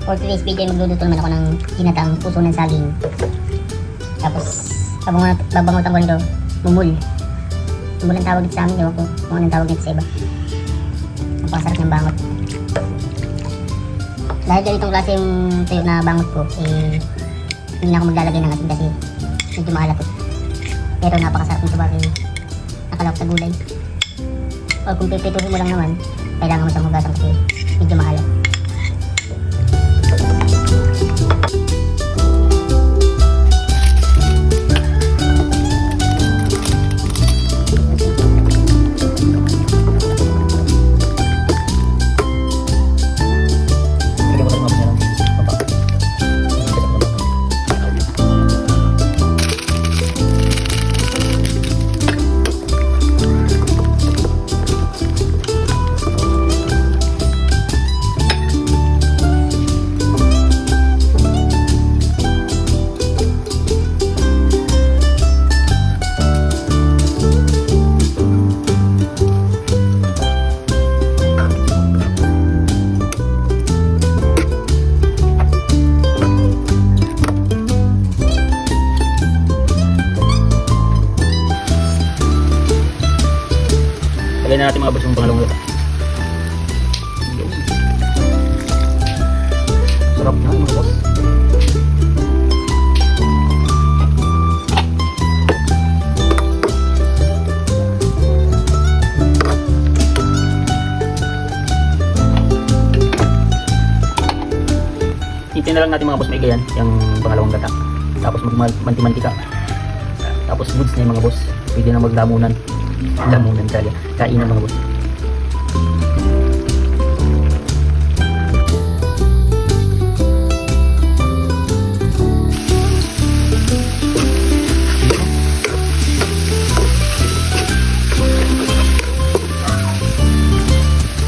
For today's video, magluluto naman ako ng ginataang puso ng saging. Tapos, babangutan ko nito, mumul. Mumul ang tawag dito sa amin, ewan ko kung anong tawag dito sa iba. Napakasarap ng bangot. Dahil ganitong klase yung tuyo na bangot ko, hindi na ako maglalagay ng asin kasi medyo maalat. Pero napakasarap nito bagay nakalawak sa gulay. O kung pipituhin mo lang naman, kailangan mo siyang hugasan kasi medyo maalat. Lagyan na natin mga boss yung pangalawang luto. Sarap na mga boss. Itin na lang natin mga boss may gayan yung pangalawang gata. Tapos magmanti-mantika. Tapos goods na yung mga boss. Pwede na maglamunan. Lamunan talaga. Kainan mga boss.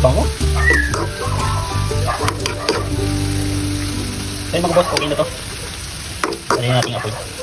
Bango. Ayun mga boss, okay na to. Sanayin natin apoy.